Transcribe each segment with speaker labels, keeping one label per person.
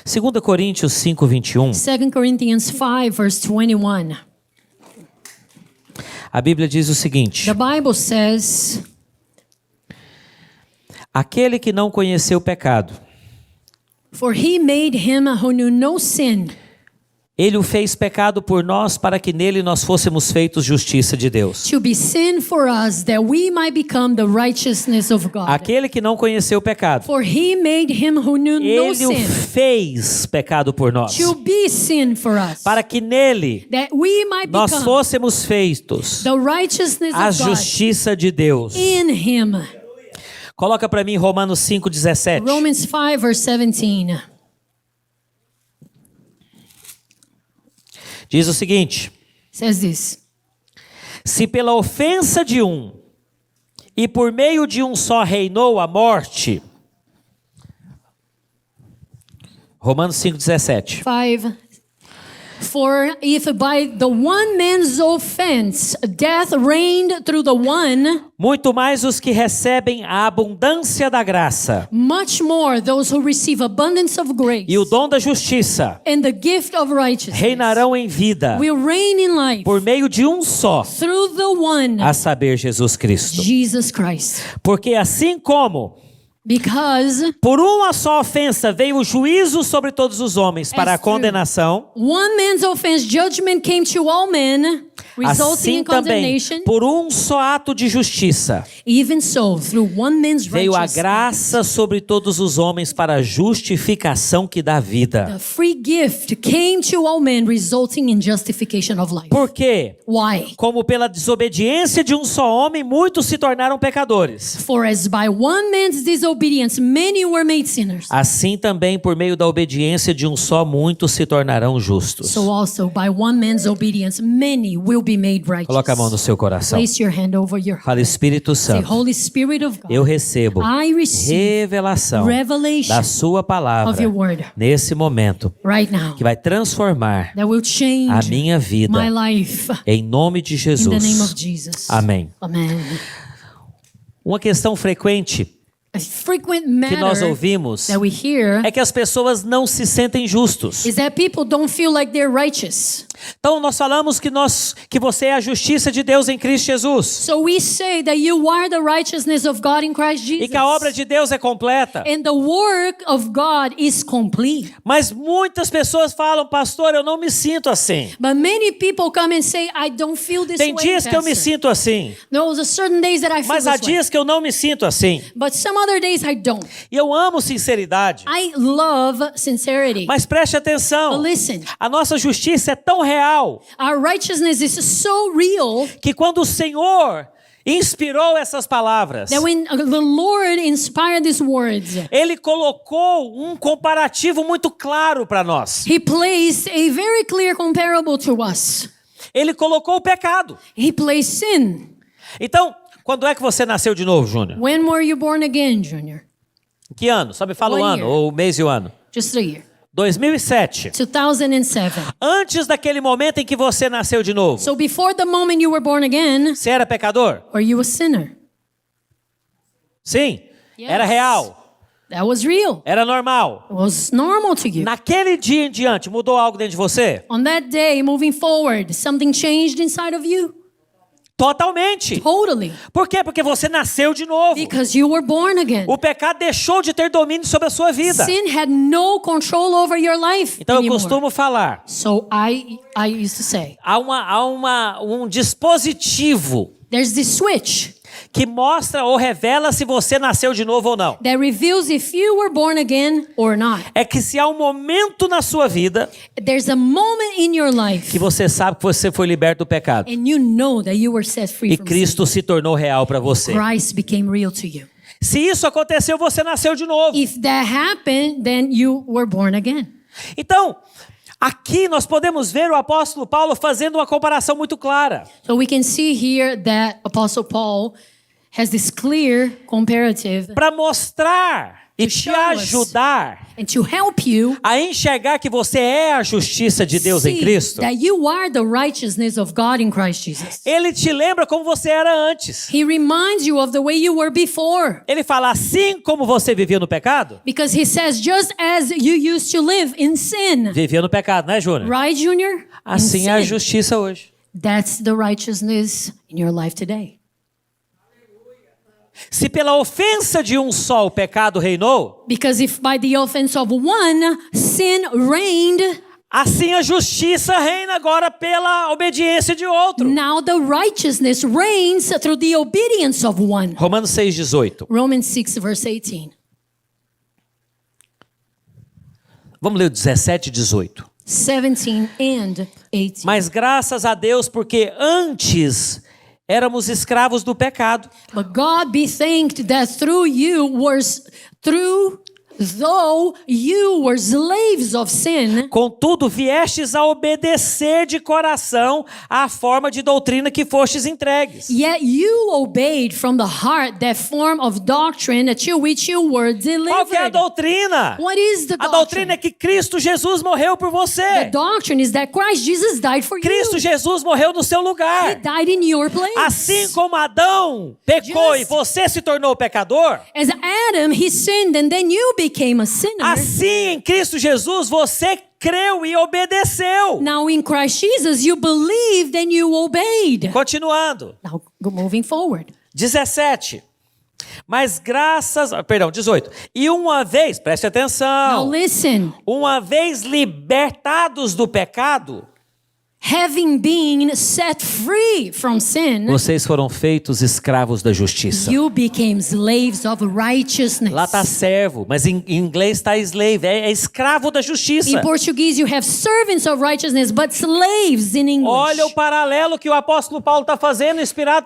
Speaker 1: 2 Coríntios 5:21.
Speaker 2: 2 Corinthians 5, verse 21.
Speaker 1: A Bíblia diz o seguinte:
Speaker 2: The Bible says,
Speaker 1: aquele que não conheceu o pecado,
Speaker 2: "For he made him who knew no sin,
Speaker 1: ele o fez pecado por nós para que nele nós fôssemos feitos justiça de Deus.
Speaker 2: to be sin for us, that we might become the righteousness of God.
Speaker 1: Aquele que não conheceu o pecado,
Speaker 2: For he made him who knew no
Speaker 1: ele o
Speaker 2: sin,
Speaker 1: fez pecado por nós,
Speaker 2: to be sin for us,
Speaker 1: para que nele
Speaker 2: that we might
Speaker 1: nós
Speaker 2: become
Speaker 1: fôssemos feitos
Speaker 2: the righteousness
Speaker 1: a
Speaker 2: of God
Speaker 1: justiça de Deus.
Speaker 2: in him."
Speaker 1: Coloca para mim Romanos 5:17.
Speaker 2: Romans 5, verse 17.
Speaker 1: Diz o seguinte:
Speaker 2: Says this.
Speaker 1: se pela ofensa de um e por meio de um só reinou a morte. Romanos 5:17.
Speaker 2: 5. For if by the one man's offense death reigned through the one,
Speaker 1: Muito mais os que recebem a abundância da graça
Speaker 2: much more those who receive abundance of grace
Speaker 1: e o dom da justiça
Speaker 2: and the gift of righteousness
Speaker 1: reinarão em vida
Speaker 2: will reign in life
Speaker 1: por meio de um só,
Speaker 2: through the one,
Speaker 1: a saber, Jesus Cristo.
Speaker 2: Jesus Christ.
Speaker 1: Porque assim como
Speaker 2: Because
Speaker 1: por uma só ofensa veio o juízo sobre todos os homens para a
Speaker 2: As through
Speaker 1: condenação,
Speaker 2: one man's offense judgment came to all men, resulting
Speaker 1: assim
Speaker 2: in
Speaker 1: também
Speaker 2: condemnation,
Speaker 1: por um só ato de justiça
Speaker 2: even so through one man's
Speaker 1: veio a
Speaker 2: righteousness,
Speaker 1: graça sobre todos os homens para a justificação que dá vida.
Speaker 2: the free gift came to all men, resulting in justification of life.
Speaker 1: Por quê?
Speaker 2: Why?
Speaker 1: Como pela desobediência de um só homem, muitos se tornaram pecadores.
Speaker 2: For as by one man's disobedience many were made sinners,
Speaker 1: Assim também, por meio da obediência de um só, muitos se tornarão justos.
Speaker 2: so also by one man's obedience many will be made righteous.
Speaker 1: Coloca a mão no seu coração.
Speaker 2: Place your hand over your heart.
Speaker 1: Fala, Espírito
Speaker 2: Say,
Speaker 1: Santo,
Speaker 2: Holy Spirit of God,
Speaker 1: eu recebo
Speaker 2: I receive
Speaker 1: revelação
Speaker 2: revelation
Speaker 1: da sua
Speaker 2: of
Speaker 1: palavra
Speaker 2: your word
Speaker 1: nesse momento,
Speaker 2: right now
Speaker 1: que vai transformar
Speaker 2: that will change
Speaker 1: a minha vida,
Speaker 2: my life
Speaker 1: em nome de
Speaker 2: in the name of
Speaker 1: Jesus.
Speaker 2: Jesus.
Speaker 1: Amém.
Speaker 2: Amen.
Speaker 1: Uma questão frequente
Speaker 2: A frequent
Speaker 1: que nós
Speaker 2: matter
Speaker 1: ouvimos
Speaker 2: that we hear
Speaker 1: é que as pessoas não se sentem justos.
Speaker 2: is that people don't feel like they're righteous.
Speaker 1: Então nós falamos que você é a justiça de Deus em Cristo Jesus
Speaker 2: So we say that you are the righteousness of God in Christ Jesus.
Speaker 1: e que a obra de Deus é completa.
Speaker 2: And the work of God is complete.
Speaker 1: Mas muitas pessoas falam, pastor, eu não me sinto assim.
Speaker 2: But many people come and say, I don't feel this
Speaker 1: Tem
Speaker 2: way,
Speaker 1: dias que eu me
Speaker 2: Pastor.
Speaker 1: sinto assim,
Speaker 2: There's a certain days that I feel
Speaker 1: mas há
Speaker 2: this way.
Speaker 1: dias que eu não me sinto assim.
Speaker 2: But some other days I don't.
Speaker 1: E eu amo sinceridade.
Speaker 2: I love sincerity.
Speaker 1: Mas preste
Speaker 2: But
Speaker 1: atenção,
Speaker 2: listen,
Speaker 1: a nossa justiça é tão real
Speaker 2: our righteousness is so real
Speaker 1: que quando o Senhor inspirou essas palavras,
Speaker 2: that when the Lord inspired these words,
Speaker 1: Ele colocou um comparativo muito claro para nós.
Speaker 2: He placed a very clear comparable to us.
Speaker 1: Ele colocou o pecado.
Speaker 2: He placed sin.
Speaker 1: Então, quando é que você nasceu de novo, Júnior?
Speaker 2: When were you born again, Junior?
Speaker 1: Que ano? Só me fala o
Speaker 2: What
Speaker 1: ano,
Speaker 2: year?
Speaker 1: ou o mês e o ano.
Speaker 2: Just a year.
Speaker 1: 2007.
Speaker 2: 2007.
Speaker 1: Antes daquele momento em que você nasceu de novo,
Speaker 2: So before the moment you were born again,
Speaker 1: você era pecador?
Speaker 2: were you a sinner?
Speaker 1: Sim.
Speaker 2: Yes.
Speaker 1: Era real.
Speaker 2: That was real.
Speaker 1: Era normal.
Speaker 2: It was normal to you.
Speaker 1: Naquele dia em diante, mudou algo dentro de você?
Speaker 2: On that day, moving forward, something changed inside of you.
Speaker 1: Totalmente.
Speaker 2: Totally.
Speaker 1: Por quê? Porque você nasceu de novo.
Speaker 2: Because you were born again.
Speaker 1: O pecado deixou de ter domínio sobre a sua vida.
Speaker 2: Sin had no control over your life
Speaker 1: Então eu
Speaker 2: anymore.
Speaker 1: costumo falar,
Speaker 2: So I used to say,
Speaker 1: há um dispositivo
Speaker 2: there's this switch
Speaker 1: que mostra ou revela se você nasceu de novo ou não.
Speaker 2: that reveals if you were born again or not.
Speaker 1: É que se há um momento na sua vida
Speaker 2: There's a moment in your life
Speaker 1: que você sabe que você foi liberto do pecado
Speaker 2: and you know that you were set free
Speaker 1: e
Speaker 2: from
Speaker 1: Cristo se tornou real para você.
Speaker 2: sin. Christ became real to you.
Speaker 1: Se isso aconteceu, você nasceu de novo.
Speaker 2: If that happened, then you were born again.
Speaker 1: Então, aqui nós podemos ver o apóstolo Paulo fazendo uma comparação muito clara.
Speaker 2: So we can see here that Apostle Paul has this clear comparative
Speaker 1: Para mostrar e
Speaker 2: to
Speaker 1: te
Speaker 2: show us
Speaker 1: ajudar
Speaker 2: and to help you
Speaker 1: a enxergar que você é a justiça de Deus em
Speaker 2: see
Speaker 1: Cristo.
Speaker 2: that you are the righteousness of God in Christ Jesus.
Speaker 1: Ele te lembra como você era antes.
Speaker 2: He reminds you of the way you were before.
Speaker 1: Ele fala assim como você vivia no pecado.
Speaker 2: Because he says, just as you used to live in sin.
Speaker 1: Vivia no pecado, né, Júnior?
Speaker 2: Right, Junior?
Speaker 1: Assim
Speaker 2: In
Speaker 1: é a
Speaker 2: sin.
Speaker 1: justiça hoje.
Speaker 2: That's the righteousness in your life today.
Speaker 1: Se pela ofensa de um só o pecado reinou,
Speaker 2: Because if by the offense of one, sin reigned,
Speaker 1: assim a justiça reina agora pela obediência de outro.
Speaker 2: now the righteousness reigns through the obedience of one.
Speaker 1: Romanos 6,18.
Speaker 2: Romans 6, verse 18.
Speaker 1: Vamos ler o 17 e 18.
Speaker 2: 17 and 18.
Speaker 1: Mas graças a Deus, porque antes éramos escravos do pecado.
Speaker 2: But God be thanked that though you were slaves of sin,
Speaker 1: Contudo, viestes a obedecer de coração à forma de doutrina que fostes entregues.
Speaker 2: yet you obeyed from the heart that form of doctrine to which you were
Speaker 1: Qual que é a
Speaker 2: delivered.
Speaker 1: doutrina?
Speaker 2: What is the
Speaker 1: A doutrina é
Speaker 2: doctrine?
Speaker 1: que Cristo Jesus morreu por
Speaker 2: The
Speaker 1: você.
Speaker 2: doctrine is that Christ Jesus died for
Speaker 1: Cristo
Speaker 2: you.
Speaker 1: Jesus morreu no seu
Speaker 2: He
Speaker 1: lugar.
Speaker 2: died in your place.
Speaker 1: Assim como Adão pecou e
Speaker 2: Just-
Speaker 1: você se tornou pecador,
Speaker 2: As Adam, he sinned and then you became a sinner.
Speaker 1: assim em Cristo Jesus você creu e obedeceu.
Speaker 2: Now in Christ Jesus, you believed and you obeyed.
Speaker 1: Continuando.
Speaker 2: Now moving forward.
Speaker 1: 17. Mas graças... Perdão, 18. E uma vez, preste
Speaker 2: Now
Speaker 1: atenção,
Speaker 2: listen.
Speaker 1: uma vez libertados do pecado,
Speaker 2: Having been set free from sin,
Speaker 1: vocês foram feitos escravos da justiça.
Speaker 2: you became slaves of righteousness.
Speaker 1: Lá está servo, mas em inglês está slave, é escravo da justiça.
Speaker 2: In Portuguese, you have servants of righteousness, but slaves in English.
Speaker 1: Olha o paralelo que o apóstolo Paulo está fazendo, inspirado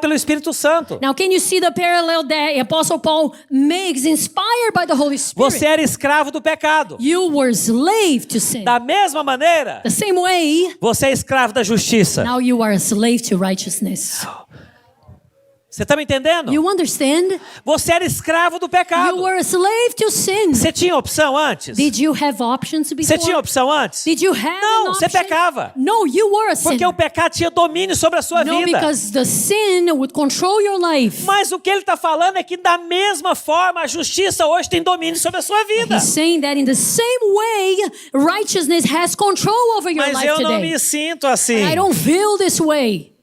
Speaker 1: pelo Espírito Santo.
Speaker 2: Now, can you see the parallel that Apostle Paul makes, inspired by the Holy Spirit?
Speaker 1: Você era escravo do pecado.
Speaker 2: You were slave to sin.
Speaker 1: Da mesma maneira,
Speaker 2: The same way,
Speaker 1: você é escravo da justiça.
Speaker 2: now you are a slave to righteousness.
Speaker 1: Você está me entendendo?
Speaker 2: You understand?
Speaker 1: Você era escravo do
Speaker 2: You
Speaker 1: pecado.
Speaker 2: were a slave to sin.
Speaker 1: Você tinha opção antes?
Speaker 2: Did you have options before?
Speaker 1: Você tinha opção antes?
Speaker 2: Did you have
Speaker 1: Não,
Speaker 2: an
Speaker 1: você
Speaker 2: option?
Speaker 1: pecava.
Speaker 2: No, you were a
Speaker 1: Porque
Speaker 2: sinner.
Speaker 1: o pecado tinha domínio sobre a sua
Speaker 2: No,
Speaker 1: vida.
Speaker 2: because the sin would control your life.
Speaker 1: Mas o que ele está falando é que da mesma forma a justiça hoje tem domínio sobre a sua vida.
Speaker 2: He's saying that in the same way, righteousness has control over your
Speaker 1: Mas
Speaker 2: life
Speaker 1: eu não
Speaker 2: today.
Speaker 1: me sinto assim.
Speaker 2: I don't feel this way.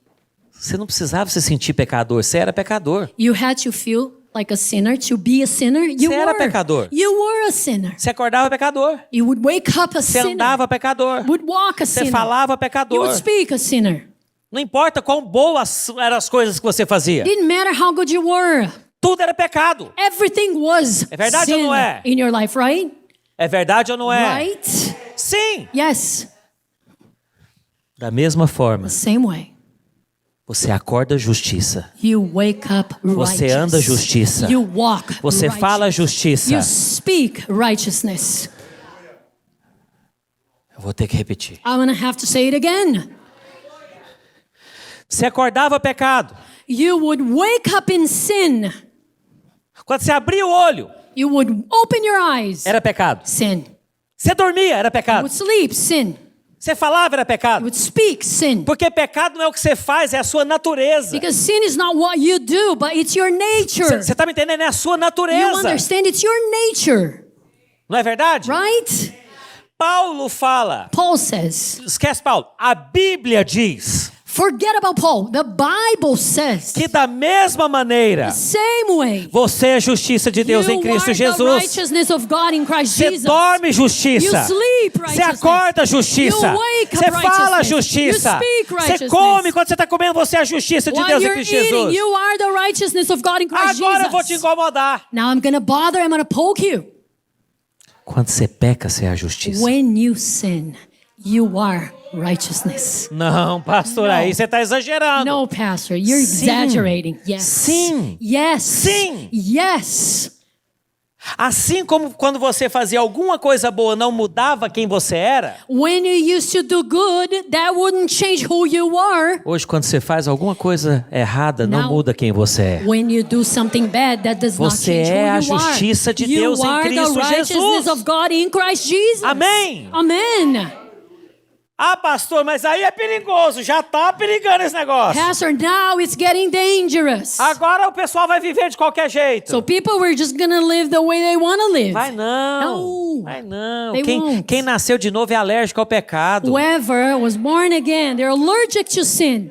Speaker 1: Você não precisava se sentir pecador, você era pecador.
Speaker 2: You had to feel like a sinner to be a sinner. You
Speaker 1: Você era
Speaker 2: were.
Speaker 1: pecador.
Speaker 2: You were a sinner.
Speaker 1: Você acordava pecador.
Speaker 2: You would wake up a
Speaker 1: Você
Speaker 2: sinner.
Speaker 1: andava pecador.
Speaker 2: Would walk a
Speaker 1: Você
Speaker 2: sinner.
Speaker 1: falava
Speaker 2: You
Speaker 1: pecador.
Speaker 2: would speak a sinner.
Speaker 1: Não importa quão boas eram as coisas que você fazia.
Speaker 2: Didn't matter how good you were.
Speaker 1: Tudo era pecado.
Speaker 2: Everything was
Speaker 1: É verdade ou
Speaker 2: sin
Speaker 1: não é?
Speaker 2: in your life, right?
Speaker 1: É verdade ou não é?
Speaker 2: Right?
Speaker 1: Sim.
Speaker 2: Yes.
Speaker 1: Da mesma forma,
Speaker 2: The same way.
Speaker 1: você acorda justiça.
Speaker 2: You wake up
Speaker 1: Você
Speaker 2: righteous.
Speaker 1: anda justiça.
Speaker 2: You walk
Speaker 1: Você
Speaker 2: righteous.
Speaker 1: fala justiça.
Speaker 2: You speak righteousness.
Speaker 1: Eu vou ter que repetir.
Speaker 2: I'm going to have to say it again.
Speaker 1: Você acordava pecado.
Speaker 2: You would wake up in sin.
Speaker 1: Quando você abria o olho,
Speaker 2: You would open your eyes.
Speaker 1: era pecado.
Speaker 2: Sin.
Speaker 1: Você dormia, era
Speaker 2: You
Speaker 1: pecado.
Speaker 2: would sleep. Sin.
Speaker 1: Você falava, era
Speaker 2: You
Speaker 1: pecado.
Speaker 2: would speak. Sin.
Speaker 1: Porque pecado não é o que você faz, é a sua natureza.
Speaker 2: Because sin is not what you do, but it's your nature.
Speaker 1: Você está me entendendo? É a sua
Speaker 2: You
Speaker 1: natureza.
Speaker 2: understand? It's your nature.
Speaker 1: Não é verdade?
Speaker 2: Right?
Speaker 1: Paulo fala.
Speaker 2: Paul says.
Speaker 1: Esquece Paulo. A Bíblia diz
Speaker 2: Forget about Paul. The Bible says.
Speaker 1: que da mesma maneira
Speaker 2: Same way.
Speaker 1: você é justiça de Deus em Cristo
Speaker 2: You are the
Speaker 1: Jesus.
Speaker 2: righteousness of God in Christ
Speaker 1: Você
Speaker 2: Jesus.
Speaker 1: dorme justiça.
Speaker 2: You sleep
Speaker 1: Você
Speaker 2: righteousness.
Speaker 1: acorda justiça.
Speaker 2: You wake up
Speaker 1: Você fala
Speaker 2: righteousness.
Speaker 1: justiça.
Speaker 2: You speak
Speaker 1: Você
Speaker 2: righteousness.
Speaker 1: come quando você está comendo, você é a justiça de
Speaker 2: While
Speaker 1: Deus em
Speaker 2: you're
Speaker 1: Cristo
Speaker 2: eating,
Speaker 1: Jesus.
Speaker 2: you are the righteousness of God in Christ
Speaker 1: Agora eu vou te
Speaker 2: Jesus.
Speaker 1: incomodar.
Speaker 2: Now I'm going to bother, I'm going to poke you.
Speaker 1: Quando você peca, você é a justiça.
Speaker 2: When you sin, you are righteousness.
Speaker 1: Não, pastor, aí você está exagerando.
Speaker 2: No, Pastor, you're
Speaker 1: Sim.
Speaker 2: exaggerating. Yes.
Speaker 1: Sim.
Speaker 2: Yes.
Speaker 1: Sim.
Speaker 2: Yes.
Speaker 1: Assim como quando você fazia alguma coisa boa não mudava quem você era,
Speaker 2: When you used to do good, that wouldn't change who you are.
Speaker 1: hoje quando você faz alguma coisa errada não
Speaker 2: Now,
Speaker 1: muda quem você é.
Speaker 2: When you do something bad, that does not
Speaker 1: Você
Speaker 2: change
Speaker 1: é a
Speaker 2: who you are.
Speaker 1: justiça de Deus
Speaker 2: You
Speaker 1: em
Speaker 2: are
Speaker 1: Cristo
Speaker 2: the righteousness
Speaker 1: Jesus.
Speaker 2: of God in Christ Jesus.
Speaker 1: Amém.
Speaker 2: Amen.
Speaker 1: Ah, pastor, mas aí é perigoso, já está perigando esse negócio.
Speaker 2: Pastor, now it's getting dangerous.
Speaker 1: Agora o pessoal vai viver de qualquer jeito.
Speaker 2: So people were just gonna live the way they want to live.
Speaker 1: Vai não,
Speaker 2: No.
Speaker 1: vai não.
Speaker 2: They won't.
Speaker 1: Quem nasceu de novo é alérgico ao pecado.
Speaker 2: Whoever was born again, they're allergic to sin.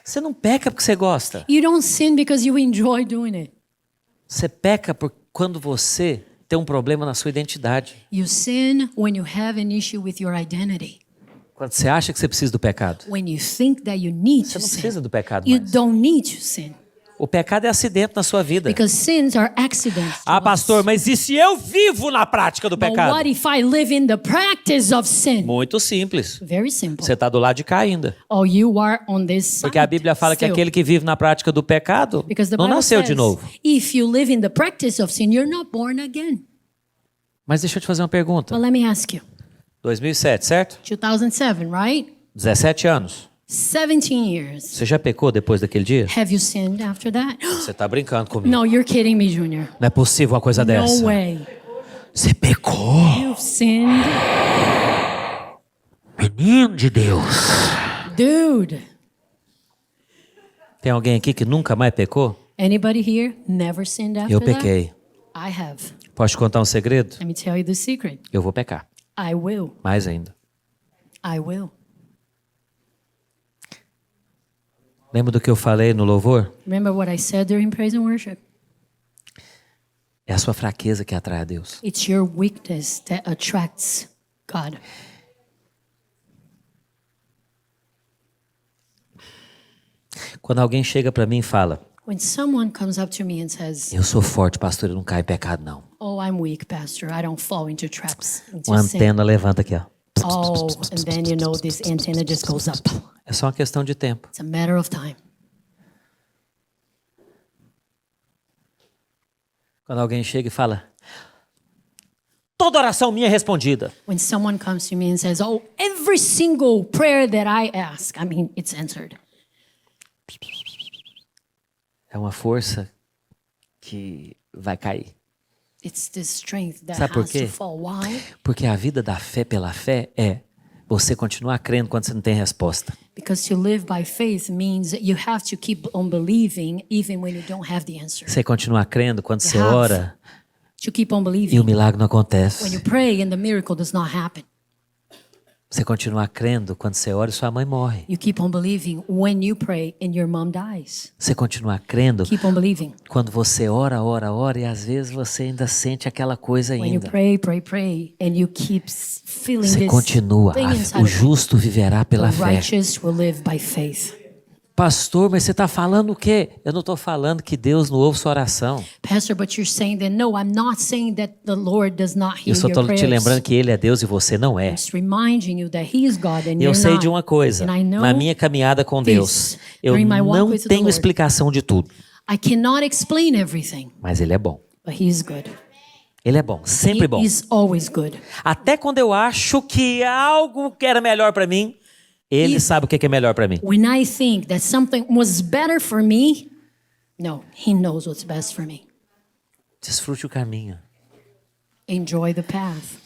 Speaker 1: Você não peca porque você gosta.
Speaker 2: You don't sin because you enjoy doing it.
Speaker 1: Você peca quando você tem um problema na sua identidade.
Speaker 2: You sin when you have an issue with your identity.
Speaker 1: Quando você acha que você precisa do pecado.
Speaker 2: When you think that you need
Speaker 1: Você
Speaker 2: to
Speaker 1: não
Speaker 2: sin.
Speaker 1: precisa do pecado
Speaker 2: You
Speaker 1: mais.
Speaker 2: don't need to sin.
Speaker 1: O pecado é acidente na sua vida.
Speaker 2: Because sins are accidents. to
Speaker 1: Ah,
Speaker 2: us.
Speaker 1: pastor, mas e se eu vivo na prática do
Speaker 2: But
Speaker 1: pecado?
Speaker 2: what if I live in the practice of sin?
Speaker 1: Muito simples.
Speaker 2: Very simple.
Speaker 1: Você está do lado de cá ainda.
Speaker 2: Oh, you are on this side.
Speaker 1: Porque a Bíblia fala que
Speaker 2: still.
Speaker 1: aquele que vive na prática do pecado
Speaker 2: Because the
Speaker 1: não
Speaker 2: Bible
Speaker 1: nasceu
Speaker 2: says,
Speaker 1: de novo.
Speaker 2: if you live in the practice of sin, you're not born again.
Speaker 1: Mas deixa eu te fazer uma pergunta.
Speaker 2: But let me ask you.
Speaker 1: 2007, certo?
Speaker 2: 2007, right?
Speaker 1: 17 anos.
Speaker 2: 17 years.
Speaker 1: Você já pecou depois daquele dia?
Speaker 2: Have you sinned after that?
Speaker 1: Você está brincando comigo.
Speaker 2: No, you're kidding me, Junior.
Speaker 1: Não é possível uma coisa dessa.
Speaker 2: No way.
Speaker 1: Você pecou.
Speaker 2: You've sinned.
Speaker 1: Menino de Deus.
Speaker 2: Dude.
Speaker 1: Tem alguém aqui que nunca mais pecou?
Speaker 2: Anybody here never sinned after
Speaker 1: Eu
Speaker 2: that?
Speaker 1: pequei.
Speaker 2: I have.
Speaker 1: Posso te contar um segredo?
Speaker 2: Let me tell you the secret.
Speaker 1: Eu vou pecar.
Speaker 2: I will.
Speaker 1: Mais ainda.
Speaker 2: I will.
Speaker 1: Lembra do que eu falei no louvor?
Speaker 2: Remember what I said during praise and worship?
Speaker 1: É a sua fraqueza que atrai a Deus.
Speaker 2: It's your weakness that attracts God.
Speaker 1: Quando alguém chega para mim e fala:
Speaker 2: When someone comes up to me and says,
Speaker 1: eu sou forte, pastor, eu não caio em pecado, não.
Speaker 2: "Oh, I'm weak, Pastor. I don't fall into traps, into
Speaker 1: Uma
Speaker 2: sin."
Speaker 1: antena levanta aqui, ó.
Speaker 2: Oh, and then you know this antenna just goes up.
Speaker 1: É só uma questão de tempo.
Speaker 2: It's a matter of time.
Speaker 1: Quando alguém chega e fala: toda oração minha é respondida.
Speaker 2: When someone comes to me and says, "Oh, every single prayer that I ask, I mean, it's answered."
Speaker 1: É uma força que vai cair.
Speaker 2: It's this strength that
Speaker 1: Sabe por
Speaker 2: has
Speaker 1: quê?
Speaker 2: to fall. Why?
Speaker 1: Porque a vida da fé pela fé é você continuar crendo quando você não tem resposta.
Speaker 2: Because to live by faith means you have to keep on believing even when you don't have the answer.
Speaker 1: Você continuar crendo quando você
Speaker 2: have
Speaker 1: ora
Speaker 2: To keep on
Speaker 1: e o
Speaker 2: believing.
Speaker 1: milagre não
Speaker 2: When you
Speaker 1: acontece.
Speaker 2: pray and the miracle does not happen.
Speaker 1: Você continuar crendo quando você ora e sua mãe morre.
Speaker 2: You keep on believing when you pray and your mom dies.
Speaker 1: Você continuar crendo
Speaker 2: Keep on believing.
Speaker 1: quando você ora e às vezes você ainda sente aquela coisa
Speaker 2: When you
Speaker 1: ainda.
Speaker 2: pray, and you keep feeling
Speaker 1: Você
Speaker 2: this
Speaker 1: continua.
Speaker 2: thing inside
Speaker 1: O
Speaker 2: of you.
Speaker 1: justo viverá pela
Speaker 2: The
Speaker 1: fé.
Speaker 2: righteous will live by faith.
Speaker 1: Pastor, mas você está falando o quê? Eu não estou falando que Deus não ouve sua oração.
Speaker 2: Pastor, but you're saying that no, I'm not saying that the Lord does not
Speaker 1: Eu
Speaker 2: hear
Speaker 1: só
Speaker 2: your
Speaker 1: estou te
Speaker 2: prayers.
Speaker 1: lembrando que Ele é Deus e você não é.
Speaker 2: I'm just reminding you that He is God and
Speaker 1: E eu
Speaker 2: you're
Speaker 1: sei
Speaker 2: not.
Speaker 1: de uma coisa,
Speaker 2: And I know
Speaker 1: na minha caminhada com Deus, eu
Speaker 2: during my walk
Speaker 1: não
Speaker 2: with the
Speaker 1: tenho
Speaker 2: Lord.
Speaker 1: explicação de tudo,
Speaker 2: I cannot explain everything,
Speaker 1: mas Ele é bom.
Speaker 2: but He is good.
Speaker 1: Ele é bom, sempre
Speaker 2: He
Speaker 1: bom.
Speaker 2: is always good.
Speaker 1: Até quando eu acho que algo que era melhor para mim, Ele sabe o que é melhor para mim.
Speaker 2: When I think that something was better for me, no, He knows what's best for me.
Speaker 1: Desfrute o caminho.
Speaker 2: Enjoy the path.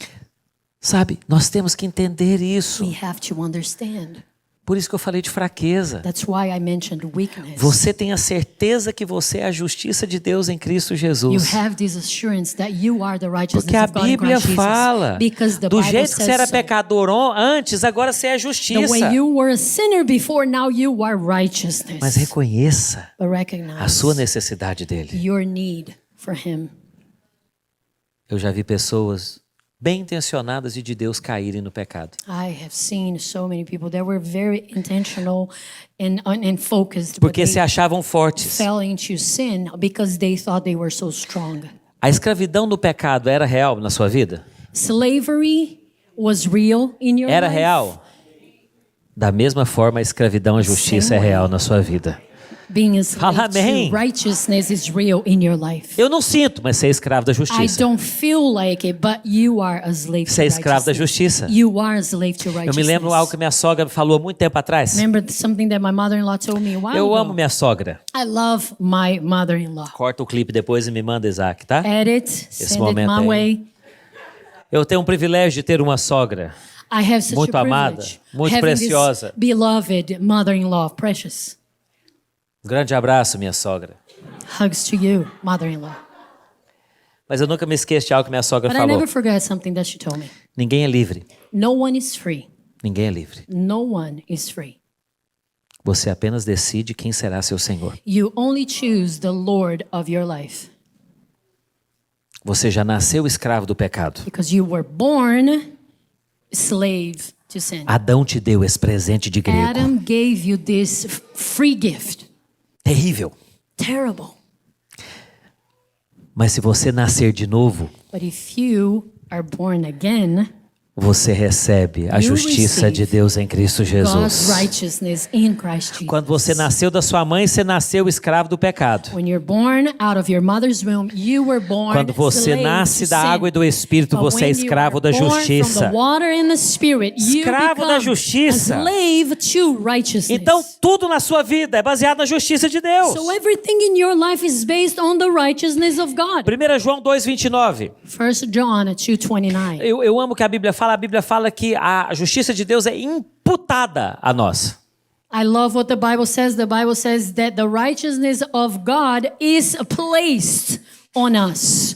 Speaker 1: Sabe, nós temos que entender isso.
Speaker 2: We have to understand.
Speaker 1: Por isso que eu falei de fraqueza.
Speaker 2: That's why I mentioned weakness.
Speaker 1: Você tem a certeza que você é a justiça de Deus em Cristo
Speaker 2: You
Speaker 1: Jesus.
Speaker 2: have this assurance that you are the righteousness
Speaker 1: Porque a
Speaker 2: of God in
Speaker 1: Bíblia
Speaker 2: Christ Jesus.
Speaker 1: fala,
Speaker 2: Because the
Speaker 1: do
Speaker 2: Bible
Speaker 1: jeito que você era
Speaker 2: says so.
Speaker 1: pecador antes, agora você é
Speaker 2: The
Speaker 1: justiça.
Speaker 2: way you were a sinner before, now you are righteousness.
Speaker 1: Mas reconheça
Speaker 2: But
Speaker 1: a
Speaker 2: recognize
Speaker 1: sua necessidade dele.
Speaker 2: your need for Him.
Speaker 1: Eu já vi pessoas bem intencionadas e de Deus caírem no pecado.
Speaker 2: I have seen so many people that were very intentional and focused, but
Speaker 1: Porque
Speaker 2: they
Speaker 1: se achavam fortes.
Speaker 2: fell into sin because they thought they were so strong.
Speaker 1: A escravidão do pecado era real na sua vida?
Speaker 2: Slavery was real in your
Speaker 1: Era
Speaker 2: life.
Speaker 1: real? Da mesma forma, a escravidão à justiça é real na sua vida.
Speaker 2: Being a slave
Speaker 1: Fala amém.
Speaker 2: to righteousness is real in your life.
Speaker 1: Eu não sinto, mas você é escravo da
Speaker 2: I
Speaker 1: justiça.
Speaker 2: don't feel like it, but you are a slave to
Speaker 1: Você é escravo da
Speaker 2: righteousness.
Speaker 1: justiça.
Speaker 2: You are a slave to
Speaker 1: Eu
Speaker 2: righteousness.
Speaker 1: me lembro algo que minha sogra falou há muito tempo atrás.
Speaker 2: Remember something that my mother-in-law told me a while
Speaker 1: Eu
Speaker 2: ago?
Speaker 1: amo minha sogra.
Speaker 2: I love my mother-in-law.
Speaker 1: Corta o clipe depois e me manda, Isaac, tá?
Speaker 2: Edit, send it
Speaker 1: momento
Speaker 2: my
Speaker 1: aí.
Speaker 2: way.
Speaker 1: Eu tenho um privilégio de ter uma sogra
Speaker 2: I have such
Speaker 1: muito
Speaker 2: a
Speaker 1: amada,
Speaker 2: privilege
Speaker 1: muito
Speaker 2: having
Speaker 1: preciosa.
Speaker 2: this beloved mother-in-law, precious.
Speaker 1: Um grande abraço, minha sogra.
Speaker 2: Hugs to you, mother-in-law.
Speaker 1: Mas eu nunca me esqueço de algo que minha sogra
Speaker 2: But I
Speaker 1: falou.
Speaker 2: never forget something that she told me.
Speaker 1: Ninguém é livre.
Speaker 2: No one is free.
Speaker 1: Ninguém é livre.
Speaker 2: No one is free.
Speaker 1: Você apenas decide quem será seu Senhor.
Speaker 2: You only choose the Lord of your life.
Speaker 1: Você já nasceu escravo do pecado.
Speaker 2: Because you were born slave to sin.
Speaker 1: Adão te deu esse presente de grego.
Speaker 2: Adam gave you this free gift.
Speaker 1: Terrível.
Speaker 2: Terrible.
Speaker 1: Mas se você nascer de novo,
Speaker 2: But if you are born again,
Speaker 1: você recebe a
Speaker 2: You
Speaker 1: justiça
Speaker 2: receive
Speaker 1: de Deus em Cristo
Speaker 2: God's
Speaker 1: Jesus.
Speaker 2: righteousness in Christ Jesus.
Speaker 1: Quando você nasceu da sua mãe, você nasceu escravo do pecado.
Speaker 2: When you're born out of your mother's womb, you were born
Speaker 1: Quando você
Speaker 2: slave
Speaker 1: nasce
Speaker 2: to
Speaker 1: da
Speaker 2: sin.
Speaker 1: água e do Espírito,
Speaker 2: But
Speaker 1: você é
Speaker 2: when you
Speaker 1: escravo
Speaker 2: are
Speaker 1: da
Speaker 2: born
Speaker 1: justiça.
Speaker 2: from the water and the Spirit, you
Speaker 1: Escravo da
Speaker 2: become
Speaker 1: justiça.
Speaker 2: a slave to righteousness.
Speaker 1: Então, tudo na sua vida é baseado na justiça de Deus.
Speaker 2: So everything in your life is based on the righteousness of God.
Speaker 1: 1 João 2,29.
Speaker 2: 1 John 2:29.
Speaker 1: Eu amo que a Bíblia fala que a justiça de Deus é imputada a nós.
Speaker 2: I love what the Bible says. The Bible says that the righteousness of God is placed on us,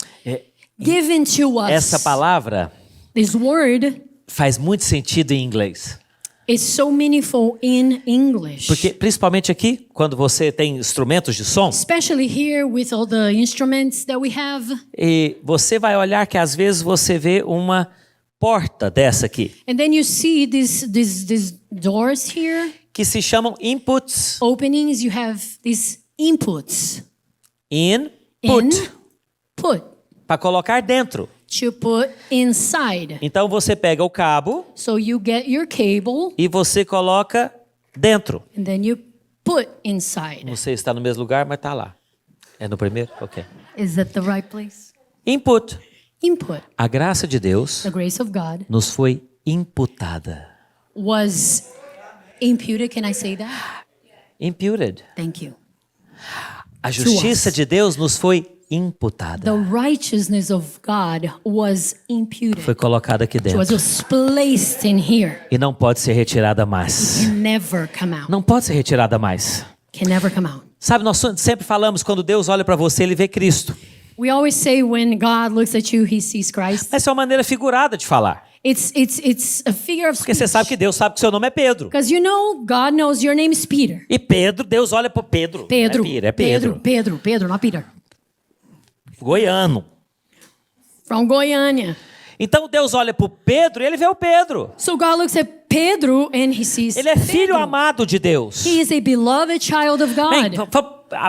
Speaker 2: given to us.
Speaker 1: Essa palavra
Speaker 2: This word
Speaker 1: faz muito sentido em inglês.
Speaker 2: is so meaningful in English.
Speaker 1: Porque, principalmente aqui, quando você tem instrumentos de som,
Speaker 2: Especially here with all the instruments that we have.
Speaker 1: e você vai olhar que às vezes você vê uma porta dessa aqui,
Speaker 2: And then you see these doors here,
Speaker 1: que se chamam inputs.
Speaker 2: openings, you have these inputs.
Speaker 1: Input.
Speaker 2: Put.
Speaker 1: Para colocar dentro.
Speaker 2: To put inside.
Speaker 1: Então você pega o cabo
Speaker 2: So you get your cable
Speaker 1: e você coloca dentro.
Speaker 2: and then you put inside.
Speaker 1: Não sei se está no mesmo lugar, mas está lá. É no primeiro? Ok.
Speaker 2: Is that the right place?
Speaker 1: Input.
Speaker 2: Input.
Speaker 1: A graça de Deus
Speaker 2: The grace of God
Speaker 1: nos foi imputada.
Speaker 2: was imputed. Can I say that?
Speaker 1: Imputed.
Speaker 2: Thank you.
Speaker 1: A justiça
Speaker 2: us.
Speaker 1: de Deus nos foi imputada.
Speaker 2: The righteousness of God was imputed.
Speaker 1: Foi colocada aqui
Speaker 2: It
Speaker 1: dentro.
Speaker 2: was placed in here.
Speaker 1: E não pode ser retirada mais.
Speaker 2: Can never come out.
Speaker 1: Não pode ser retirada mais.
Speaker 2: Can never come out.
Speaker 1: Sabe, nós sempre falamos, quando Deus olha para você, Ele vê Cristo.
Speaker 2: We always say when God looks at you, He sees Christ.
Speaker 1: Essa é uma maneira figurada de falar.
Speaker 2: It's a figure of
Speaker 1: Porque você sabe que Deus sabe que seu nome é Pedro.
Speaker 2: Because you know God knows your name is Peter.
Speaker 1: E Pedro, Deus olha para Pedro.
Speaker 2: Pedro.
Speaker 1: É Pedro.
Speaker 2: Pedro, not Peter.
Speaker 1: Goiano.
Speaker 2: From Goiânia.
Speaker 1: Então Deus olha para o Pedro e Ele vê o Pedro.
Speaker 2: So God looks at Pedro and He sees
Speaker 1: Ele é filho
Speaker 2: Pedro.
Speaker 1: amado de Deus.
Speaker 2: He is a beloved child of
Speaker 1: Bem,
Speaker 2: God.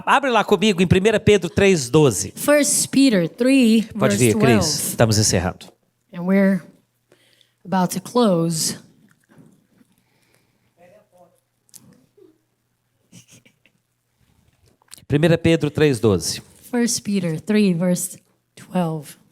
Speaker 1: abre lá comigo em 1 Pedro 3,12.
Speaker 2: 1 Peter 3,
Speaker 1: Pode
Speaker 2: verse
Speaker 1: vir, Cris.
Speaker 2: 12.
Speaker 1: Estamos encerrando.
Speaker 2: And we're about to close.
Speaker 1: Primeira Pedro 3,12.
Speaker 2: 1 Peter 3, verse 12.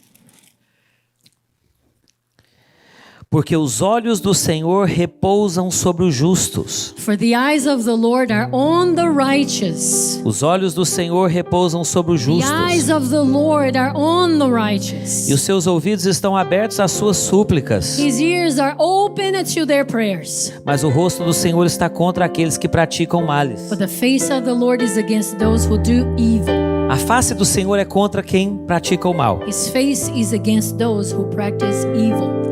Speaker 1: Porque os olhos do Senhor repousam sobre os justos.
Speaker 2: For the eyes of the Lord are on the righteous.
Speaker 1: Os olhos do Senhor repousam sobre os
Speaker 2: The eyes
Speaker 1: justos.
Speaker 2: of the Lord are on the righteous.
Speaker 1: E os seus ouvidos estão abertos às suas súplicas.
Speaker 2: His ears are open to their prayers.
Speaker 1: Mas o rosto do Senhor está contra aqueles que praticam males.
Speaker 2: But the face of the Lord is against those who do evil.
Speaker 1: A face do Senhor é contra quem pratica o mal.
Speaker 2: His face is against those who practice evil.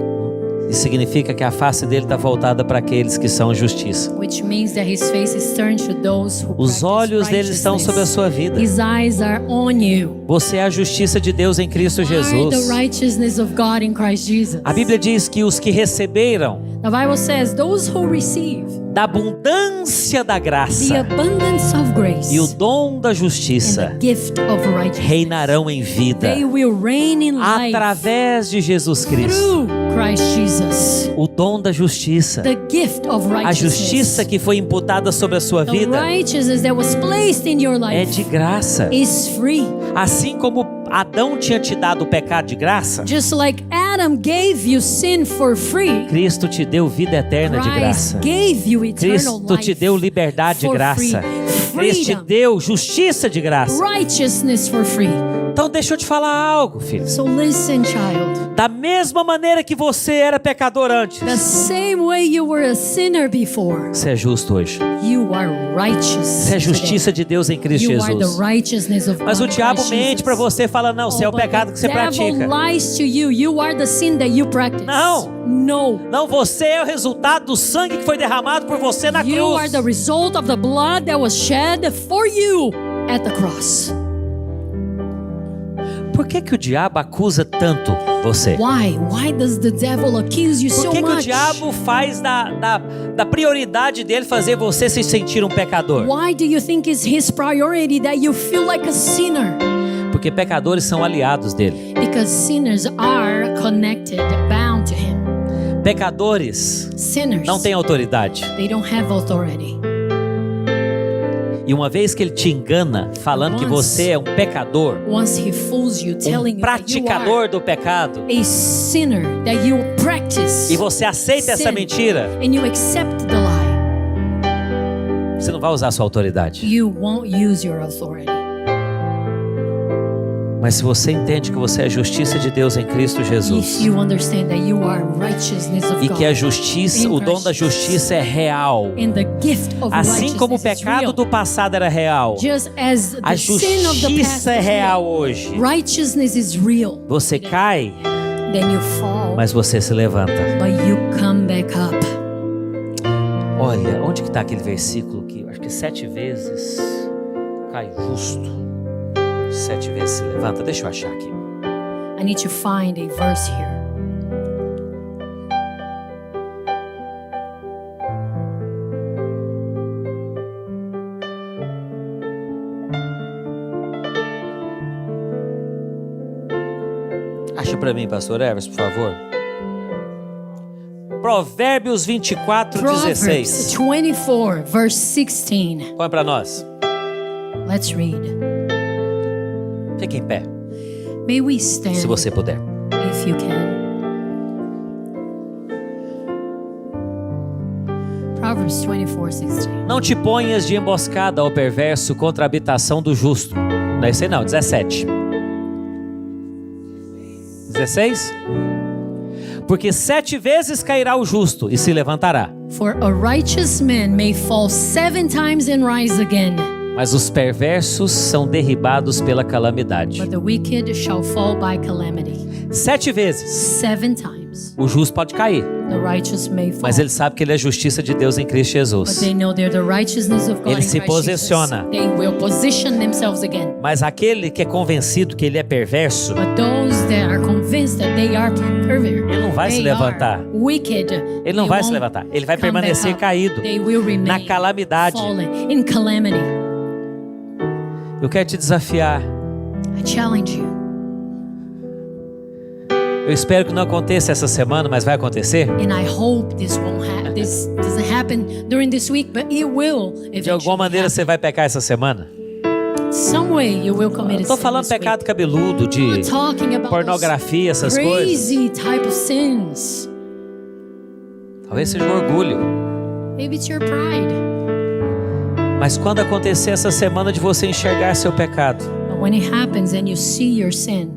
Speaker 1: Isso significa que a face dele está voltada para aqueles que são justiça.
Speaker 2: Which means that his face is turned to those who
Speaker 1: Os
Speaker 2: practice
Speaker 1: olhos dele estão sobre a
Speaker 2: righteousness.
Speaker 1: sua vida.
Speaker 2: His eyes are on you.
Speaker 1: Você é a justiça de Deus em Cristo
Speaker 2: Are
Speaker 1: Jesus.
Speaker 2: the righteousness of God in Christ Jesus.
Speaker 1: A Bíblia diz que os que receberam
Speaker 2: The Bible says those who receive
Speaker 1: da abundância da
Speaker 2: the
Speaker 1: graça
Speaker 2: abundance of grace
Speaker 1: e o dom da
Speaker 2: and
Speaker 1: justiça
Speaker 2: the gift of righteousness,
Speaker 1: reinarão em vida
Speaker 2: they will reign in life
Speaker 1: através de Jesus Cristo.
Speaker 2: through Christ Jesus.
Speaker 1: O dom da justiça.
Speaker 2: The gift of
Speaker 1: A
Speaker 2: righteousness.
Speaker 1: justiça que foi imputada sobre a sua
Speaker 2: The
Speaker 1: vida
Speaker 2: righteousness that was placed in your
Speaker 1: é
Speaker 2: life
Speaker 1: de graça.
Speaker 2: is free.
Speaker 1: Assim como Adão tinha te dado o pecado de graça,
Speaker 2: Just like Adam gave you sin for free,
Speaker 1: Cristo te deu vida eterna de
Speaker 2: Christ
Speaker 1: graça.
Speaker 2: gave you eternal
Speaker 1: Cristo te
Speaker 2: life
Speaker 1: deu liberdade de
Speaker 2: for
Speaker 1: graça.
Speaker 2: free.
Speaker 1: Cristo te
Speaker 2: Freedom,
Speaker 1: deu justiça de graça.
Speaker 2: righteousness for free.
Speaker 1: Então deixa eu te falar algo, filho.
Speaker 2: So listen, child.
Speaker 1: Da mesma maneira que você era pecador antes,
Speaker 2: The same way you were a sinner before,
Speaker 1: você é justo hoje.
Speaker 2: you are righteous.
Speaker 1: Você é justiça de Deus em Cristo
Speaker 2: You are
Speaker 1: Jesus.
Speaker 2: the righteousness of
Speaker 1: Mas
Speaker 2: God
Speaker 1: o
Speaker 2: in
Speaker 1: diabo
Speaker 2: Christ
Speaker 1: mente
Speaker 2: Jesus.
Speaker 1: para você, fala, não, você é o
Speaker 2: But
Speaker 1: pecado
Speaker 2: the
Speaker 1: que você
Speaker 2: devil
Speaker 1: pratica.
Speaker 2: lies to you. You are the sin that you practice.
Speaker 1: Não.
Speaker 2: No.
Speaker 1: Não, você é o resultado do sangue que foi derramado por você na
Speaker 2: You are
Speaker 1: cruz.
Speaker 2: the result of the blood that was shed for you at the cross.
Speaker 1: Por que o diabo acusa tanto você?
Speaker 2: Why? Why does the devil accuse you
Speaker 1: Por
Speaker 2: so
Speaker 1: que o
Speaker 2: much?
Speaker 1: diabo faz da prioridade dele fazer você se sentir um pecador?
Speaker 2: Why do you think it's his priority that you feel like a sinner?
Speaker 1: Porque pecadores são aliados dele.
Speaker 2: Because sinners are connected, bound to him.
Speaker 1: Pecadores
Speaker 2: Sinners,
Speaker 1: não têm autoridade.
Speaker 2: they don't have authority.
Speaker 1: E uma vez que ele te engana, falando que você é um pecador,
Speaker 2: Once he fools you, telling
Speaker 1: um
Speaker 2: you that you
Speaker 1: praticador
Speaker 2: are
Speaker 1: do pecado,
Speaker 2: a sinner, that you practice
Speaker 1: e você aceita essa
Speaker 2: sin,
Speaker 1: mentira,
Speaker 2: and you accept the lie,
Speaker 1: você não vai usar a sua autoridade.
Speaker 2: you won't use your authority.
Speaker 1: Mas se você entende que você é a justiça de Deus em Cristo Jesus,
Speaker 2: If you understand that you are righteousness of
Speaker 1: e
Speaker 2: God,
Speaker 1: que a justiça, o dom da justiça é real,
Speaker 2: and the gift of
Speaker 1: assim como o
Speaker 2: righteousness is
Speaker 1: pecado
Speaker 2: real,
Speaker 1: do passado era real,
Speaker 2: just as
Speaker 1: a
Speaker 2: the sin of the past
Speaker 1: justiça é
Speaker 2: is
Speaker 1: real
Speaker 2: real,
Speaker 1: hoje.
Speaker 2: righteousness is real.
Speaker 1: Você cai,
Speaker 2: Then you fall,
Speaker 1: mas você se levanta.
Speaker 2: but you come back up.
Speaker 1: Olha, onde que está aquele versículo que acho que 7 vezes cai justo, 7 vezes se levanta? Deixa eu achar aqui.
Speaker 2: I need to find a verse here.
Speaker 1: Acha para mim, pastor Evers, por favor. Provérbios 24,
Speaker 2: Proverbs
Speaker 1: 16.
Speaker 2: 24, verse 16.
Speaker 1: Põe para nós.
Speaker 2: Let's read.
Speaker 1: Fique em pé,
Speaker 2: May we stand,
Speaker 1: se você puder.
Speaker 2: if you can. Proverbs 24, 16.
Speaker 1: Não te ponhas de emboscada ao perverso contra a habitação do justo. Não é isso aí não, 17. 16? Porque 7 vezes cairá o justo e se levantará,
Speaker 2: For a righteous man may fall 7 times and rise again,
Speaker 1: mas os perversos são derribados pela calamidade.
Speaker 2: but the wicked shall fall by calamity.
Speaker 1: 7 vezes
Speaker 2: 7 times
Speaker 1: o justo pode cair,
Speaker 2: the righteous may fall.
Speaker 1: mas ele sabe que ele é a justiça de Deus em Cristo
Speaker 2: But
Speaker 1: Jesus.
Speaker 2: they know they're the righteousness of God
Speaker 1: Ele
Speaker 2: in
Speaker 1: se
Speaker 2: Christ
Speaker 1: posiciona.
Speaker 2: Jesus. They will position themselves again.
Speaker 1: Mas aquele que é convencido que ele é perverso,
Speaker 2: But those that are convinced that they are perverted,
Speaker 1: ele não vai se
Speaker 2: they
Speaker 1: levantar.
Speaker 2: are wicked,
Speaker 1: Ele não
Speaker 2: they
Speaker 1: vai se
Speaker 2: won't
Speaker 1: levantar. Ele vai
Speaker 2: come back
Speaker 1: permanecer
Speaker 2: up.
Speaker 1: caído
Speaker 2: They will remain
Speaker 1: na calamidade.
Speaker 2: fallen, in calamity.
Speaker 1: Eu quero te desafiar.
Speaker 2: I challenge you.
Speaker 1: Eu espero que não aconteça essa semana, mas vai acontecer.
Speaker 2: And I hope this doesn't happen during this week, but it will
Speaker 1: De
Speaker 2: eventually
Speaker 1: alguma maneira
Speaker 2: happen.
Speaker 1: você vai pecar essa semana.
Speaker 2: Some way you will commit a
Speaker 1: Estou
Speaker 2: sin
Speaker 1: falando
Speaker 2: this week.
Speaker 1: pecado cabeludo, de
Speaker 2: I'm not talking about
Speaker 1: pornografia, essas
Speaker 2: those
Speaker 1: coisas.
Speaker 2: crazy type of sins.
Speaker 1: Talvez seja um orgulho.
Speaker 2: Maybe it's your pride.
Speaker 1: Mas quando acontecer essa semana de você enxergar seu pecado,
Speaker 2: But when it happens and you see your sin,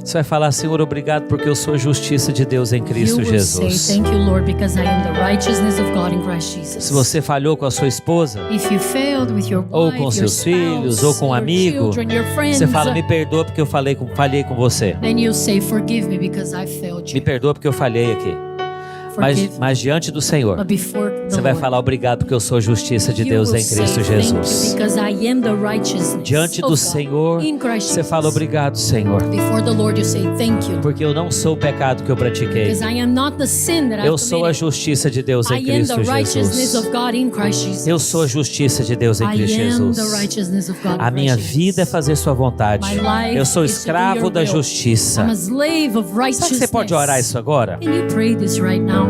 Speaker 1: você vai falar: Senhor, obrigado porque eu sou a justiça de Deus em
Speaker 2: you
Speaker 1: Cristo
Speaker 2: will say,
Speaker 1: Jesus.
Speaker 2: thank you, Lord, because I am the righteousness of God in Christ Jesus.
Speaker 1: Se você falhou com a sua esposa,
Speaker 2: If you failed with your
Speaker 1: ou
Speaker 2: wife,
Speaker 1: com
Speaker 2: your
Speaker 1: seus
Speaker 2: spouse,
Speaker 1: filhos, ou com um
Speaker 2: your
Speaker 1: amigo,
Speaker 2: children, your friends,
Speaker 1: você fala: me perdoa porque eu falei com você.
Speaker 2: then you say, forgive me because I failed
Speaker 1: Me
Speaker 2: you.
Speaker 1: perdoa porque eu falhei aqui.
Speaker 2: Forgive me.
Speaker 1: Mas diante do Senhor,
Speaker 2: But before the
Speaker 1: Você vai
Speaker 2: Lord.
Speaker 1: falar obrigado porque eu sou a justiça de
Speaker 2: You
Speaker 1: Deus
Speaker 2: will
Speaker 1: em Cristo
Speaker 2: say, "Thank you,
Speaker 1: Jesus.
Speaker 2: because I am the righteousness
Speaker 1: Diante
Speaker 2: of
Speaker 1: do
Speaker 2: God
Speaker 1: Senhor,
Speaker 2: in Christ
Speaker 1: você
Speaker 2: Jesus."
Speaker 1: fala obrigado, Senhor,
Speaker 2: Before the Lord, you say, "Thank you,
Speaker 1: porque eu não sou o pecado que eu pratiquei.
Speaker 2: because I am not the sin that
Speaker 1: Eu
Speaker 2: I've
Speaker 1: sou a
Speaker 2: committed.
Speaker 1: justiça de Deus
Speaker 2: I
Speaker 1: em
Speaker 2: am the
Speaker 1: Cristo
Speaker 2: righteousness
Speaker 1: Jesus.
Speaker 2: of God in Christ Jesus.
Speaker 1: Eu sou a justiça de Deus em
Speaker 2: I
Speaker 1: Cristo
Speaker 2: am
Speaker 1: Jesus.
Speaker 2: the righteousness of God in
Speaker 1: A minha
Speaker 2: Christ
Speaker 1: vida é
Speaker 2: Jesus.
Speaker 1: fazer sua vontade.
Speaker 2: My life
Speaker 1: Eu sou
Speaker 2: is to do
Speaker 1: escravo
Speaker 2: your
Speaker 1: da
Speaker 2: will.
Speaker 1: justiça.
Speaker 2: I'm a slave of
Speaker 1: Será que
Speaker 2: righteousness.
Speaker 1: você pode orar isso agora?
Speaker 2: Can you pray this right now?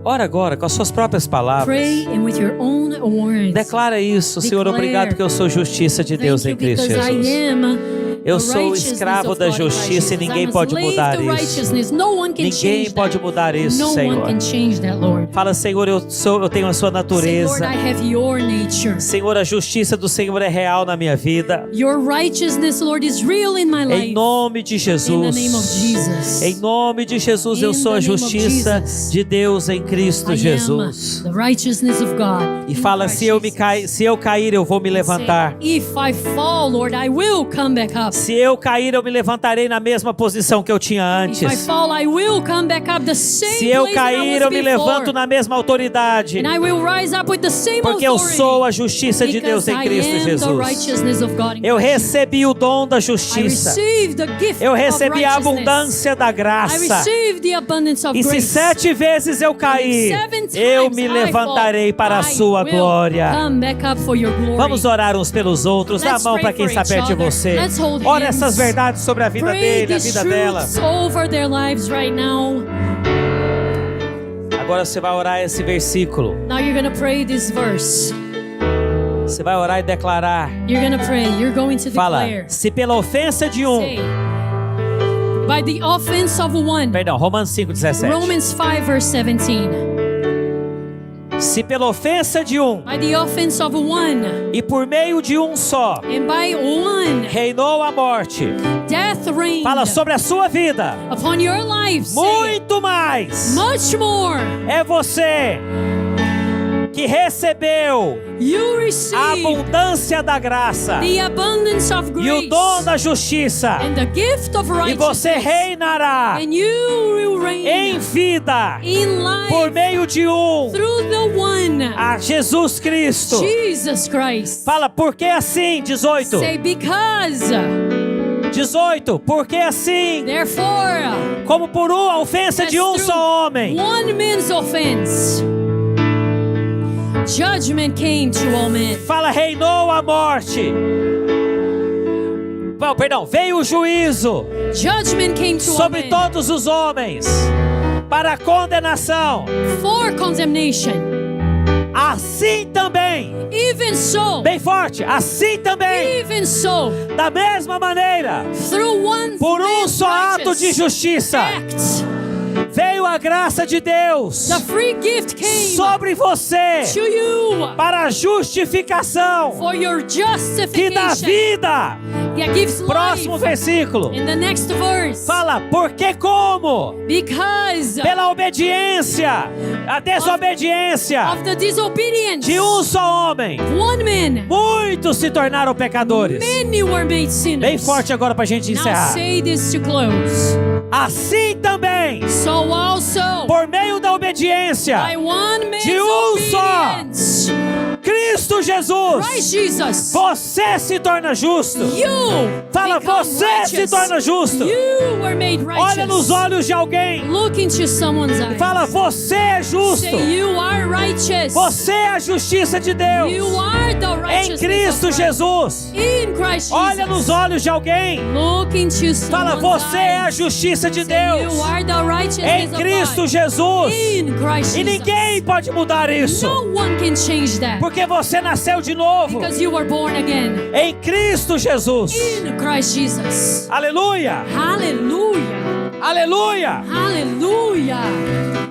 Speaker 1: Ora agora, com as suas próprias palavras.
Speaker 2: Pray and with your own words.
Speaker 1: Declara isso, Senhor,
Speaker 2: Declare.
Speaker 1: obrigado porque eu sou justiça de Deus
Speaker 2: Thank
Speaker 1: em
Speaker 2: you
Speaker 1: Cristo
Speaker 2: because I
Speaker 1: Jesus.
Speaker 2: am
Speaker 1: Eu
Speaker 2: the
Speaker 1: sou
Speaker 2: righteousness
Speaker 1: escravo
Speaker 2: of
Speaker 1: da
Speaker 2: God in Christ
Speaker 1: justiça e
Speaker 2: Jesus.
Speaker 1: ninguém
Speaker 2: I'm a
Speaker 1: pode
Speaker 2: slave
Speaker 1: mudar
Speaker 2: to
Speaker 1: isso.
Speaker 2: righteousness. No one can
Speaker 1: Ninguém
Speaker 2: change
Speaker 1: pode
Speaker 2: that.
Speaker 1: mudar isso,
Speaker 2: No
Speaker 1: Senhor.
Speaker 2: one can change that, Lord.
Speaker 1: Fala, Senhor, eu tenho a sua
Speaker 2: Say, Lord,
Speaker 1: natureza.
Speaker 2: I have your nature.
Speaker 1: Senhor, a justiça do Senhor é real na minha vida.
Speaker 2: Your righteousness, Lord, is real in my life.
Speaker 1: Em nome de
Speaker 2: In
Speaker 1: Jesus.
Speaker 2: the name of Jesus.
Speaker 1: Em nome de Jesus, eu
Speaker 2: In
Speaker 1: sou a
Speaker 2: the name of
Speaker 1: justiça
Speaker 2: Jesus.
Speaker 1: de Deus em Cristo
Speaker 2: I
Speaker 1: Jesus.
Speaker 2: am the righteousness of God.
Speaker 1: E
Speaker 2: in
Speaker 1: fala,
Speaker 2: Christ
Speaker 1: se eu cair, eu vou me levantar.
Speaker 2: Say, if I fall, Lord, I will come back up.
Speaker 1: Se eu cair, eu me levantarei na mesma posição que eu tinha
Speaker 2: If I
Speaker 1: antes.
Speaker 2: fall, I will come back up the same
Speaker 1: Se eu
Speaker 2: place that I
Speaker 1: cair,
Speaker 2: was
Speaker 1: eu me
Speaker 2: before.
Speaker 1: levanto na mesma autoridade.
Speaker 2: And I will rise up with the same
Speaker 1: Porque eu
Speaker 2: authority.
Speaker 1: sou a justiça de Deus em
Speaker 2: Because
Speaker 1: Cristo
Speaker 2: I am the
Speaker 1: Jesus.
Speaker 2: righteousness of God in
Speaker 1: Eu
Speaker 2: Christ
Speaker 1: recebi o dom da
Speaker 2: Jesus. I
Speaker 1: justiça.
Speaker 2: received the gift
Speaker 1: Eu
Speaker 2: of
Speaker 1: recebi a
Speaker 2: righteousness.
Speaker 1: abundância da
Speaker 2: I
Speaker 1: graça.
Speaker 2: received the abundance of
Speaker 1: E se
Speaker 2: grace.
Speaker 1: 7 vezes eu cair,
Speaker 2: And 7
Speaker 1: eu
Speaker 2: times
Speaker 1: me
Speaker 2: I
Speaker 1: levantarei
Speaker 2: fall,
Speaker 1: para a
Speaker 2: I
Speaker 1: sua
Speaker 2: will
Speaker 1: glória.
Speaker 2: come back up for your glory.
Speaker 1: Vamos orar uns pelos outros. Dá a
Speaker 2: Let's
Speaker 1: mão
Speaker 2: pray
Speaker 1: para quem
Speaker 2: for
Speaker 1: está
Speaker 2: each
Speaker 1: perto de
Speaker 2: other.
Speaker 1: você.
Speaker 2: Let's hold
Speaker 1: Ora
Speaker 2: hands.
Speaker 1: essas verdades sobre a vida
Speaker 2: Pray
Speaker 1: dele, a
Speaker 2: these
Speaker 1: vida dela.
Speaker 2: truths over their lives right now.
Speaker 1: Agora você vai orar esse versículo.
Speaker 2: Now you're going to pray this verse.
Speaker 1: Você vai orar e declarar.
Speaker 2: You're going to pray. You're going to
Speaker 1: Fala,
Speaker 2: declare.
Speaker 1: se pela ofensa de um.
Speaker 2: Say, by the offense of one.
Speaker 1: Perdão, Romanos 5:17.
Speaker 2: Romans 5 verse 17.
Speaker 1: Se pela ofensa de um
Speaker 2: By the offense of one.
Speaker 1: e por meio de um só
Speaker 2: And by one.
Speaker 1: reinou a morte.
Speaker 2: Death reigned.
Speaker 1: Fala sobre a sua vida.
Speaker 2: Upon your life. Say,
Speaker 1: Muito mais
Speaker 2: much more.
Speaker 1: é você que recebeu
Speaker 2: You
Speaker 1: a
Speaker 2: received
Speaker 1: abundância da graça
Speaker 2: the abundance of
Speaker 1: e
Speaker 2: grace.
Speaker 1: o dom da justiça.
Speaker 2: And the gift of
Speaker 1: E você
Speaker 2: righteousness.
Speaker 1: reinará
Speaker 2: And you will reign
Speaker 1: em vida
Speaker 2: in life
Speaker 1: por meio de um,
Speaker 2: through the one.
Speaker 1: a Jesus Cristo.
Speaker 2: Jesus Christ.
Speaker 1: Fala, porque assim, 18.
Speaker 2: Say because.
Speaker 1: 18, porque assim,
Speaker 2: Therefore.
Speaker 1: como por uma ofensa de um
Speaker 2: As
Speaker 1: só homem,
Speaker 2: one man's offense. Judgment came to all men.
Speaker 1: fala, reinou a morte. Bom, perdão, veio o juízo
Speaker 2: Judgment came to all
Speaker 1: sobre
Speaker 2: men
Speaker 1: todos os homens para a condenação.
Speaker 2: for condemnation.
Speaker 1: Assim também,
Speaker 2: Even so.
Speaker 1: bem forte, assim também,
Speaker 2: Even so.
Speaker 1: da mesma maneira,
Speaker 2: Through one
Speaker 1: por um
Speaker 2: man's
Speaker 1: só ato de
Speaker 2: righteous
Speaker 1: justiça,
Speaker 2: act.
Speaker 1: veio a graça de Deus
Speaker 2: The free gift came
Speaker 1: sobre você
Speaker 2: to you
Speaker 1: para a justificação
Speaker 2: for your
Speaker 1: que dá
Speaker 2: justification.
Speaker 1: vida.
Speaker 2: That gives
Speaker 1: Próximo
Speaker 2: life.
Speaker 1: versículo.
Speaker 2: In the next verse.
Speaker 1: Fala, porque como?
Speaker 2: Because
Speaker 1: Pela obediência, a desobediência
Speaker 2: of the disobedience.
Speaker 1: de um só homem,
Speaker 2: One man.
Speaker 1: muitos se tornaram pecadores.
Speaker 2: Many were made sinners.
Speaker 1: Bem forte agora pra gente
Speaker 2: Now
Speaker 1: encerrar.
Speaker 2: say this to close.
Speaker 1: Assim também,
Speaker 2: So also,
Speaker 1: por meio da obediência,
Speaker 2: by one man's
Speaker 1: de um só,
Speaker 2: obedience,
Speaker 1: Cristo Jesus,
Speaker 2: Christ Jesus,
Speaker 1: você se torna justo.
Speaker 2: you
Speaker 1: Fala,
Speaker 2: become
Speaker 1: você se
Speaker 2: righteous.
Speaker 1: torna justo.
Speaker 2: You were made
Speaker 1: Olha nos
Speaker 2: righteous.
Speaker 1: olhos de alguém.
Speaker 2: Look into someone's eyes.
Speaker 1: Fala, você é justo.
Speaker 2: Say you are righteous.
Speaker 1: Você é a justiça de Deus.
Speaker 2: You are the
Speaker 1: Em
Speaker 2: righteousness
Speaker 1: Cristo
Speaker 2: of Christ.
Speaker 1: Jesus.
Speaker 2: In Christ Jesus.
Speaker 1: Olha nos olhos de alguém.
Speaker 2: Look into
Speaker 1: Fala,
Speaker 2: someone's
Speaker 1: você é a
Speaker 2: eyes.
Speaker 1: justiça de
Speaker 2: Say
Speaker 1: Deus.
Speaker 2: you are the righteousness
Speaker 1: Em
Speaker 2: of
Speaker 1: Cristo
Speaker 2: God.
Speaker 1: Jesus.
Speaker 2: In Christ
Speaker 1: E
Speaker 2: Jesus.
Speaker 1: ninguém pode mudar isso.
Speaker 2: No one can change that.
Speaker 1: Porque você nasceu de novo.
Speaker 2: Because you were born again.
Speaker 1: Em Cristo Jesus.
Speaker 2: In Christ Jesus.
Speaker 1: Aleluia.
Speaker 2: Hallelujah.
Speaker 1: Aleluia.
Speaker 2: Hallelujah.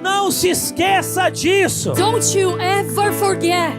Speaker 1: Não se esqueça disso.
Speaker 2: Don't you ever forget.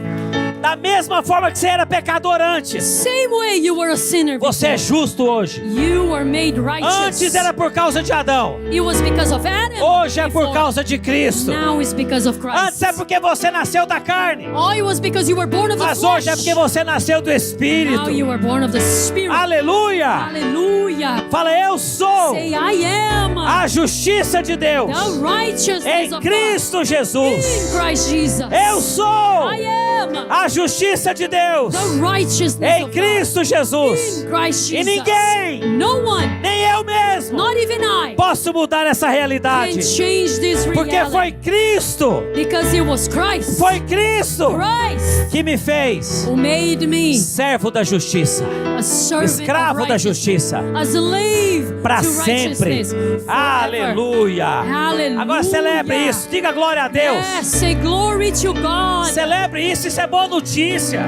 Speaker 1: Da mesma forma que você era pecador antes,
Speaker 2: Same way you were a sinner
Speaker 1: você é
Speaker 2: before.
Speaker 1: justo hoje.
Speaker 2: You were made righteous.
Speaker 1: Antes era por causa de Adão.
Speaker 2: It was because of Adam.
Speaker 1: Hoje é por
Speaker 2: before.
Speaker 1: causa de Cristo.
Speaker 2: Now it's because of Christ.
Speaker 1: Antes é porque você nasceu da carne.
Speaker 2: Oh, it was because you were born of the
Speaker 1: Mas
Speaker 2: flesh.
Speaker 1: hoje é porque você nasceu do Espírito.
Speaker 2: Now you were born of the Spirit.
Speaker 1: Aleluia.
Speaker 2: Hallelujah.
Speaker 1: Fala, eu sou
Speaker 2: Say, I am
Speaker 1: a justiça de Deus
Speaker 2: The righteousness
Speaker 1: em
Speaker 2: of
Speaker 1: Cristo
Speaker 2: God.
Speaker 1: Jesus.
Speaker 2: In Christ Jesus.
Speaker 1: Eu sou
Speaker 2: I am
Speaker 1: a justiça de Deus
Speaker 2: the righteousness
Speaker 1: em
Speaker 2: of
Speaker 1: Cristo
Speaker 2: God.
Speaker 1: Jesus.
Speaker 2: In Christ
Speaker 1: E
Speaker 2: Jesus.
Speaker 1: ninguém,
Speaker 2: No one,
Speaker 1: nem eu mesmo,
Speaker 2: not even I,
Speaker 1: posso mudar essa
Speaker 2: can
Speaker 1: realidade.
Speaker 2: change this
Speaker 1: Porque
Speaker 2: reality.
Speaker 1: foi Cristo,
Speaker 2: Because it was Christ.
Speaker 1: foi Cristo
Speaker 2: Christ
Speaker 1: que me fez
Speaker 2: who made me
Speaker 1: servo da justiça,
Speaker 2: a servant
Speaker 1: escravo
Speaker 2: of
Speaker 1: da
Speaker 2: righteousness,
Speaker 1: justiça,
Speaker 2: a slave
Speaker 1: para
Speaker 2: to
Speaker 1: sempre.
Speaker 2: righteousness, forever.
Speaker 1: Aleluia.
Speaker 2: Aleluia.
Speaker 1: Agora celebre isso, diga glória a Deus.
Speaker 2: Yes, say glory to God.
Speaker 1: Celebre isso é boa notícia.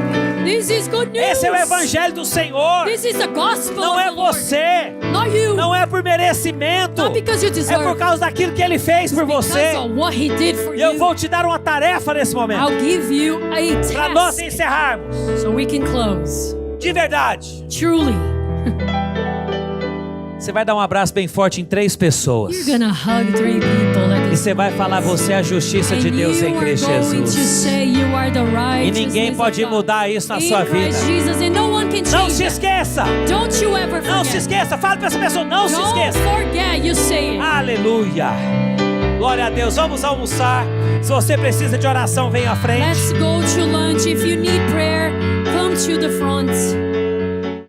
Speaker 2: This is good news.
Speaker 1: Esse é o evangelho do Senhor.
Speaker 2: This is the gospel
Speaker 1: Não
Speaker 2: of
Speaker 1: é
Speaker 2: the Lord.
Speaker 1: você,
Speaker 2: Not you.
Speaker 1: não é por merecimento,
Speaker 2: Not because you
Speaker 1: é
Speaker 2: deserve.
Speaker 1: por causa daquilo que Ele fez por
Speaker 2: Because
Speaker 1: você.
Speaker 2: of what he did for
Speaker 1: E eu
Speaker 2: you.
Speaker 1: vou te dar uma tarefa nesse momento,
Speaker 2: I'll give you a
Speaker 1: para nós
Speaker 2: task
Speaker 1: encerrarmos.
Speaker 2: so we can close.
Speaker 1: De verdade,
Speaker 2: Truly,
Speaker 1: você vai dar um abraço bem forte em 3 pessoas.
Speaker 2: you're gonna hug 3 people at
Speaker 1: E
Speaker 2: this
Speaker 1: você vai falar, você é a justiça de
Speaker 2: and
Speaker 1: Deus
Speaker 2: you
Speaker 1: em
Speaker 2: are
Speaker 1: Cristo
Speaker 2: going to
Speaker 1: Jesus.
Speaker 2: say you are the
Speaker 1: E
Speaker 2: righteousness
Speaker 1: ninguém pode
Speaker 2: of God.
Speaker 1: mudar isso na
Speaker 2: In
Speaker 1: sua vida.
Speaker 2: Christ Jesus, and no one can
Speaker 1: Não
Speaker 2: change
Speaker 1: se
Speaker 2: that.
Speaker 1: esqueça,
Speaker 2: Don't you ever
Speaker 1: não se
Speaker 2: forget.
Speaker 1: esqueça. Fala para essa pessoa, não se
Speaker 2: Don't
Speaker 1: esqueça.
Speaker 2: forget, you say it.
Speaker 1: Aleluia. Glória a Deus. Vamos almoçar. Se você precisa de oração, vem à frente.
Speaker 2: Let's go to lunch. If you need prayer, come to the front.